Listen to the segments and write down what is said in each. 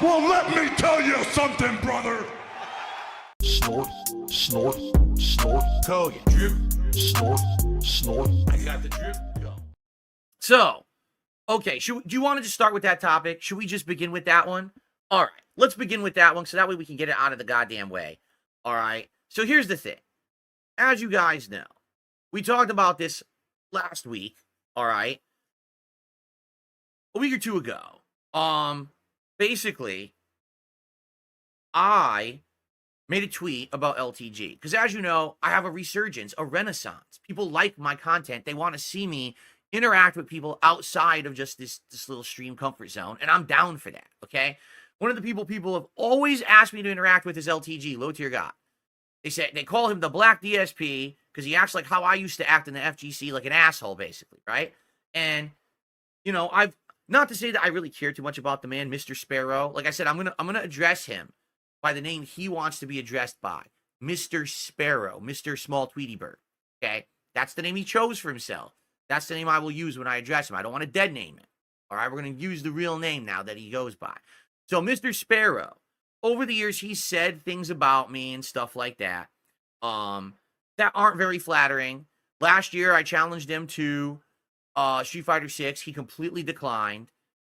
Well, let me tell you something, brother. Snort, snort, snort. Kogan. Drip. Snort, snort. I got the drip. Go. So, okay, do you want to just start with that topic? Should we just begin with that one? All right, let's begin with that one so that way we can get it out of the goddamn way. All right, so here's the thing. As you guys know, we talked about this last week, all right, a week or two ago. Basically, I made a tweet about LTG because, as you know, I have a resurgence, a renaissance. People like my content. They want to see me interact with people outside of just this little stream comfort zone, and I'm down for that, okay? One of the people have always asked me to interact with is LTG, low tier guy. They call him the Black DSP because he acts like how I used to act in the FGC, like an asshole, basically, right? And, you know, I've not to say that I really care too much about the man, Mr. Sparrow. Like I said, I'm gonna address him by the name he wants to be addressed by, Mr. Sparrow, Mr. Small Tweety Bird. Okay, that's the name he chose for himself. That's the name I will use when I address him. I don't want to dead name him. All right, we're gonna use the real name now that he goes by. So, Mr. Sparrow, over the years, he's said things about me and stuff like that, that aren't very flattering. Last year, I challenged him to Street Fighter 6. He completely declined,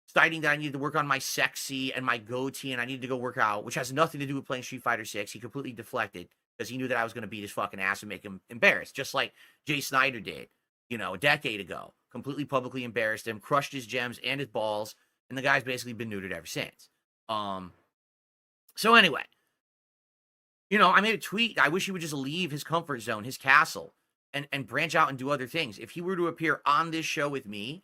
citing that I needed to work on my sexy and my goatee and I needed to go work out, which has nothing to do with playing Street Fighter 6. He completely deflected because he knew that I was going to beat his fucking ass and make him embarrassed, just like Jay Snyder did, you know, a decade ago. Completely publicly embarrassed him, crushed his gems and his balls, and the guy's basically been neutered ever since. So anyway, you know, I made a tweet. I wish he would just leave his comfort zone, his castle, and branch out and do other things. If he were to appear on this show with me,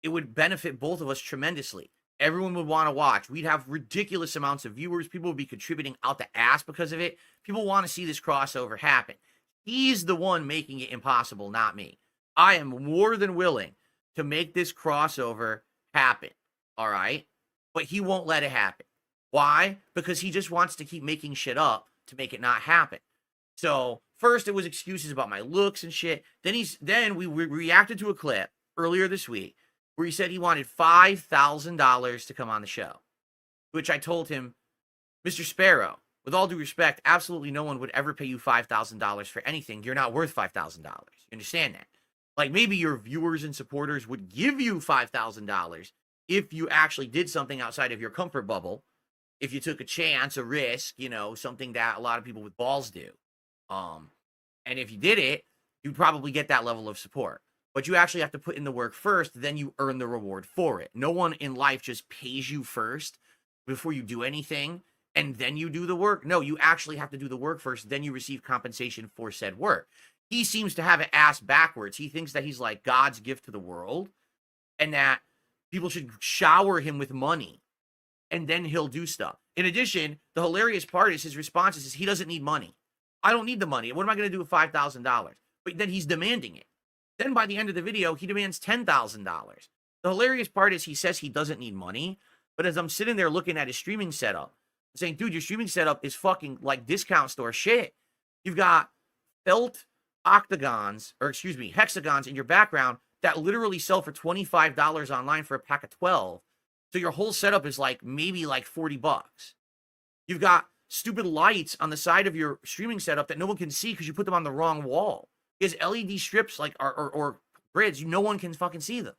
it would benefit both of us tremendously. Everyone would want to watch. We'd have ridiculous amounts of viewers. People would be contributing out the ass because of it. People want to see this crossover happen. He's the one making it impossible, not me. I am more than willing to make this crossover happen, all right? But he won't let it happen. Why? Because he just wants to keep making shit up to make it not happen. So first it was excuses about my looks and shit. Then we reacted to a clip earlier this week where he said he wanted $5,000 to come on the show, which I told him, Mr. Sparrow, with all due respect, absolutely no one would ever pay you $5,000 for anything. You're not worth $5,000. You understand that? Like, maybe your viewers and supporters would give you $5,000 if you actually did something outside of your comfort bubble, if you took a chance, a risk, you know, something that a lot of people with balls do. And if you did it, you'd probably get that level of support. But you actually have to put in the work first, then you earn the reward for it. No one in life just pays you first before you do anything, and then you do the work. No, you actually have to do the work first, then you receive compensation for said work. He seems to have it ass backwards. He thinks that he's like God's gift to the world, and that people should shower him with money, and then he'll do stuff. In addition, the hilarious part is his response is he doesn't need money. I don't need the money. What am I going to do with $5,000? But then he's demanding it. Then by the end of the video, he demands $10,000. The hilarious part is he says he doesn't need money, but as I'm sitting there looking at his streaming setup, I'm saying, dude, your streaming setup is fucking like discount store shit. You've got felt hexagons in your background that literally sell for $25 online for a pack of 12. So your whole setup is like maybe like $40. You've got stupid lights on the side of your streaming setup that no one can see because you put them on the wrong wall. He has LED strips like or grids, no one can fucking see them.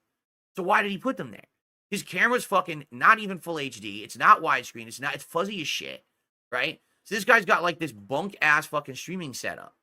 So why did he put them there? His camera's fucking not even full HD. It's not widescreen. It's fuzzy as shit, right? So this guy's got like this bunk ass fucking streaming setup.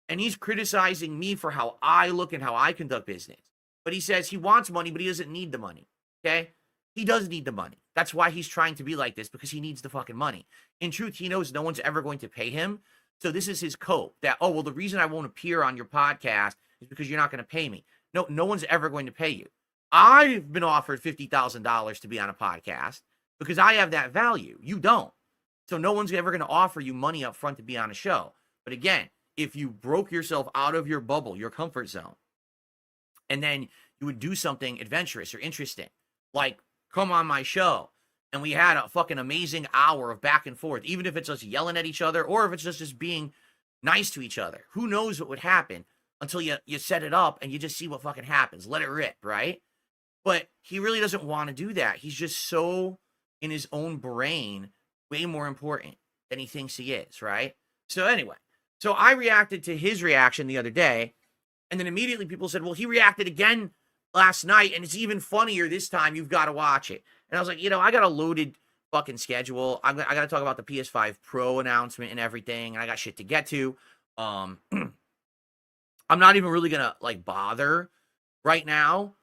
And he's criticizing me for how I look and how I conduct business. But he says he wants money, but he doesn't need the money. Okay? He does need the money. That's why he's trying to be like this, because he needs the fucking money. In truth, he knows no one's ever going to pay him. So this is his cope that, oh, well, the reason I won't appear on your podcast is because you're not going to pay me. No one's ever going to pay you. I've been offered $50,000 to be on a podcast because I have that value. You don't. So no one's ever going to offer you money up front to be on a show. But again, if you broke yourself out of your bubble, your comfort zone, and then you would do something adventurous or interesting, like come on my show, and we had a fucking amazing hour of back and forth, even if it's just yelling at each other or if it's just being nice to each other. Who knows what would happen until you set it up and you just see what fucking happens. Let it rip, right? But he really doesn't want to do that. He's just so in his own brain way more important than he thinks he is, right? So anyway, so I reacted to his reaction the other day, and then immediately people said, well, he reacted again last night, and it's even funnier this time. You've got to watch it. And I was like, I got a loaded fucking schedule. I got to talk about the PS5 Pro announcement and everything, and I got shit to get to. I'm not even really gonna bother right now.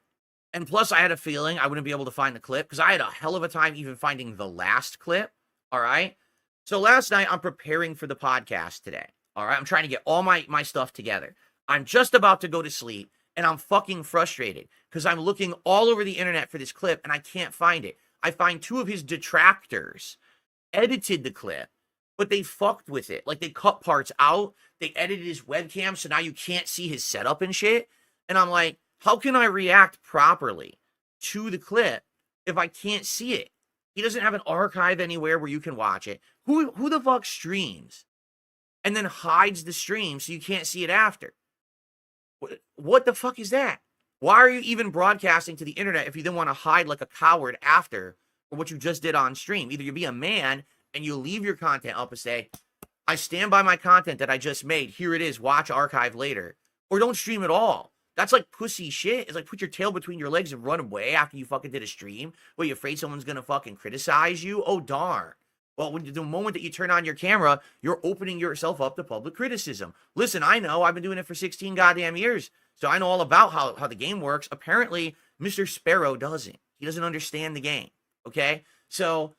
And plus, I had a feeling I wouldn't be able to find the clip because I had a hell of a time even finding the last clip. All right. So last night, I'm preparing for the podcast today. All right. I'm trying to get all my stuff together. I'm just about to go to sleep, and I'm fucking frustrated because I'm looking all over the internet for this clip, and I can't find it. I find two of his detractors edited the clip, but they fucked with it. They cut parts out. They edited his webcam, so now you can't see his setup and shit. And I'm like, how can I react properly to the clip if I can't see it? He doesn't have an archive anywhere where you can watch it. Who the fuck streams and then hides the stream so you can't see it after? What the fuck is that? Why are you even broadcasting to the internet if you then want to hide like a coward after for what you just did on stream? Either you be a man and you leave your content up and say, I stand by my content that I just made. Here it is. Watch archive later. Or don't stream at all. That's like pussy shit. It's like put your tail between your legs and run away after you fucking did a stream. What, you afraid someone's going to fucking criticize you? Oh, darn. Well, the moment that you turn on your camera, you're opening yourself up to public criticism. Listen, I know. I've been doing it for 16 goddamn years. So I know all about how the game works. Apparently, Mr. Sparrow doesn't. He doesn't understand the game. Okay? So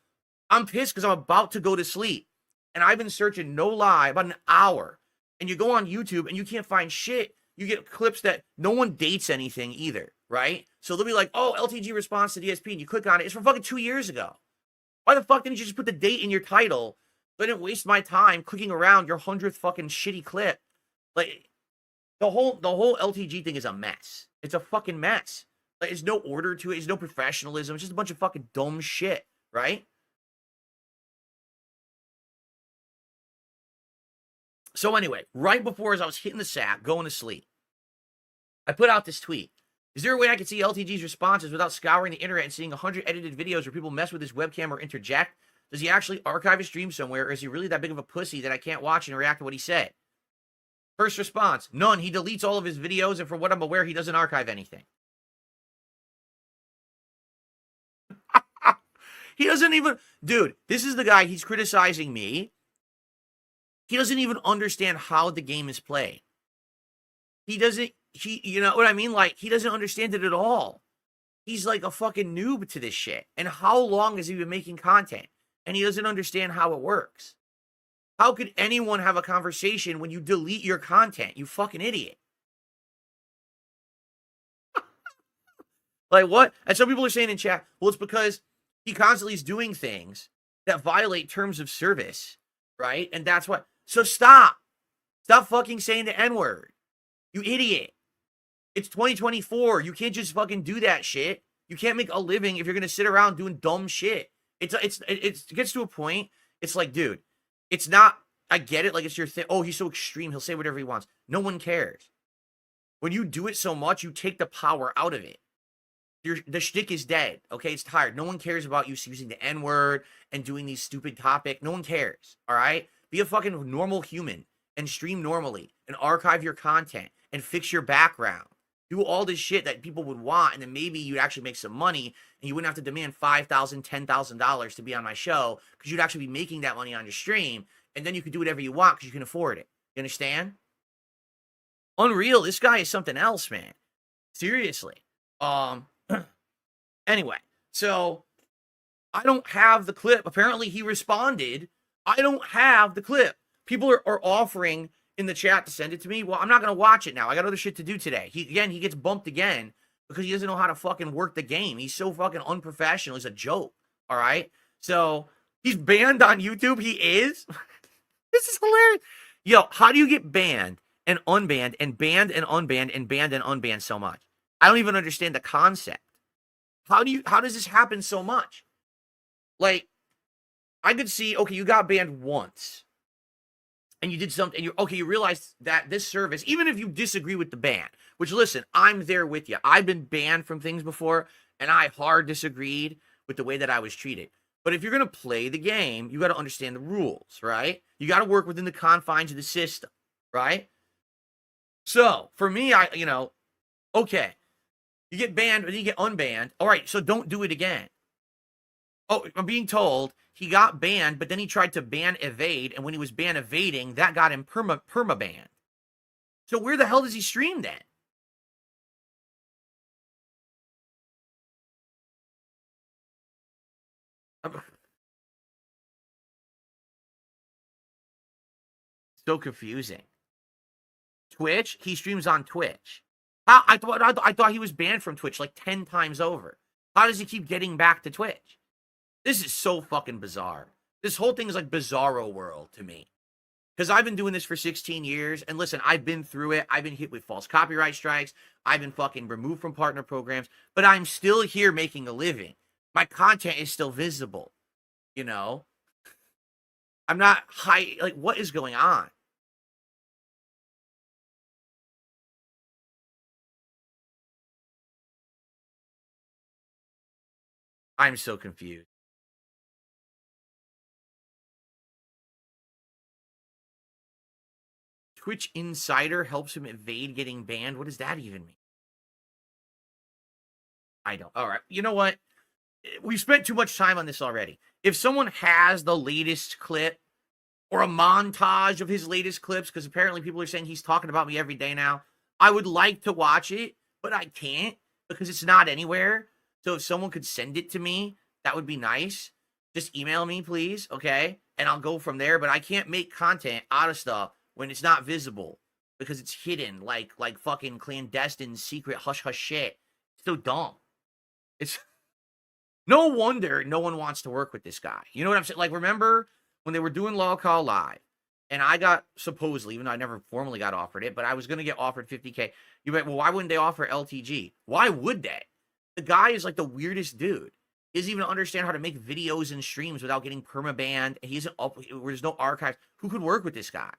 I'm pissed because I'm about to go to sleep. And I've been searching, no lie, about an hour. And you go on YouTube and you can't find shit. You get clips that no one dates anything either, right? So they'll be like, oh, LTG response to DSP, and you click on it. It's from fucking 2 years ago. Why the fuck didn't you just put the date in your title? So I didn't waste my time clicking around your 100th fucking shitty clip. The whole LTG thing is a mess. It's a fucking mess. There's no order to it. There's no professionalism. It's just a bunch of fucking dumb shit, right? So anyway, right before as I was hitting the sack, going to sleep, I put out this tweet. Is there a way I can see LTG's responses without scouring the internet and seeing 100 edited videos where people mess with his webcam or interject? Does he actually archive his stream somewhere, or is he really that big of a pussy that I can't watch and react to what he said? First response, none. He deletes all of his videos, and from what I'm aware, he doesn't archive anything. He doesn't even... Dude, this is the guy, he's criticizing me. He doesn't even understand how the game is played. He doesn't... you know what I mean? He doesn't understand it at all. He's like a fucking noob to this shit. And how long has he been making content? And he doesn't understand how it works. How could anyone have a conversation when you delete your content? You fucking idiot. What? And some people are saying in chat, well, it's because he constantly is doing things that violate terms of service, right? And that's what... So stop. Stop fucking saying the N-word. You idiot. It's 2024. You can't just fucking do that shit. You can't make a living if you're going to sit around doing dumb shit. It gets to a point. It's like, dude, it's not, I get it. It's your thing. Oh, he's so extreme. He'll say whatever he wants. No one cares. When you do it so much, you take the power out of it. The shtick is dead. Okay. It's tired. No one cares about you using the N-word and doing these stupid topics. No one cares. All right. Be a fucking normal human and stream normally and archive your content and fix your background. Do all this shit that people would want, and then maybe you'd actually make some money, and you wouldn't have to demand $5,000, $10,000 to be on my show, because you'd actually be making that money on your stream, and then you could do whatever you want because you can afford it. You understand? Unreal. This guy is something else, man. Seriously. Anyway, so I don't have the clip. Apparently, he responded. I don't have the clip. People are offering in the chat to send it to me. Well, I'm not going to watch it now. I got other shit to do today. He gets bumped again because he doesn't know how to fucking work the game. He's so fucking unprofessional. He's a joke. All right. So he's banned on YouTube. He is. This is hilarious. Yo, how do you get banned and unbanned and banned and unbanned and banned and unbanned so much? I don't even understand the concept. How does this happen so much? I could see, okay, you got banned once. And you did something, and you realize that this service, even if you disagree with the ban, which, listen, I'm there with you. I've been banned from things before, and I hard disagreed with the way that I was treated. But if you're going to play the game, you got to understand the rules, right? You got to work within the confines of the system, right? So for me, okay, you get banned, but then you get unbanned. All right, so don't do it again. Oh, I'm being told he got banned, but then he tried to ban evade, and when he was ban evading, that got him perma banned. So where the hell does he stream then? So confusing. Twitch, he streams on Twitch. I thought he was banned from Twitch like 10 times over. How does he keep getting back to Twitch? This is so fucking bizarre. This whole thing is like bizarro world to me. Because I've been doing this for 16 years, and listen, I've been through it. I've been hit with false copyright strikes. I've been fucking removed from partner programs, but I'm still here making a living. My content is still visible, you know? I'm not high, like, what is going on? I'm so confused. Twitch Insider helps him evade getting banned. What does that even mean? I don't. All right. You know what? We've spent too much time on this already. If someone has the latest clip or a montage of his latest clips, because apparently people are saying he's talking about me every day now, I would like to watch it, but I can't because it's not anywhere. So if someone could send it to me, that would be nice. Just email me, please, okay? And I'll go from there. But I can't make content out of stuff when it's not visible because it's hidden like fucking clandestine, secret, hush-hush shit. It's so dumb. It's no wonder no one wants to work with this guy. You know what I'm saying? Like, remember when they were doing Law Call Live and I got supposedly, even though I never formally got offered it, but I was going to get offered $50K. You went, well, why wouldn't they offer LTG? Why would they? The guy is like the weirdest dude. He doesn't even understand how to make videos and streams without getting perma-banned. He isn't up, there's no archives. Who could work with this guy?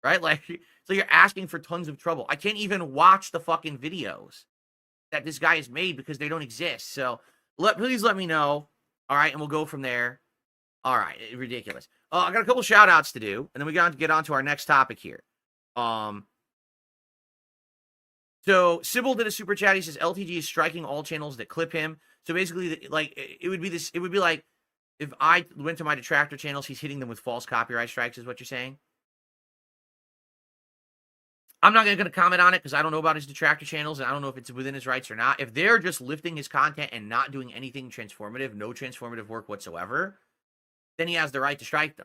Right? Like, so you're asking for tons of trouble. I can't even watch the fucking videos that this guy has made because they don't exist. So please let me know. All right, and we'll go from there. All right, ridiculous. I got a couple shout outs to do, and then we got to get on to our next topic here. So Sybil did a super chat. He says LTG is striking all channels that clip him. So basically, like, it would be like if I went to my detractor channels, he's hitting them with false copyright strikes, is what you're saying? I'm not going to comment on it because I don't know about his detractor channels, and I don't know if it's within his rights or not. If they're just lifting his content and not doing anything transformative, no transformative work whatsoever, then he has the right to strike them.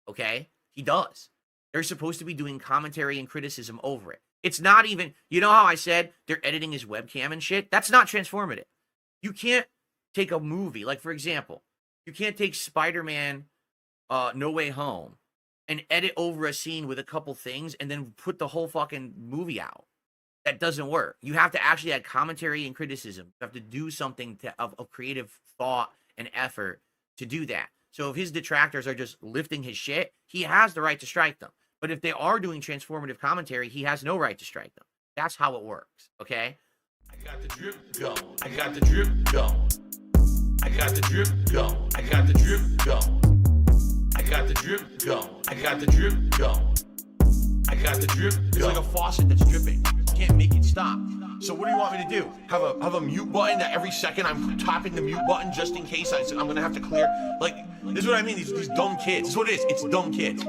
Okay? He does. They're supposed to be doing commentary and criticism over it. It's not even, you know how I said they're editing his webcam and shit? That's not transformative. You can't take a movie, like, for example, you can't take Spider-Man No Way Home and edit over a scene with a couple things and then put the whole fucking movie out. That doesn't work. You have to actually add commentary and criticism. You have to do something of creative thought and effort to do that. So if his detractors are just lifting his shit, he has the right to strike them. But if they are doing transformative commentary, he has no right to strike them. That's how it works, okay? I got the drip going. I got the drip going. I got the drip going. I got the drip going. I got the drip going. I got the drip going. I got the drip going. It's like a faucet that's dripping. You can't make it stop. So what do you want me to do? Have a mute button that every second I'm tapping the mute button just in case I'm gonna have to clear? Like, this is what I mean. These dumb kids. This is what it is. It's dumb kids.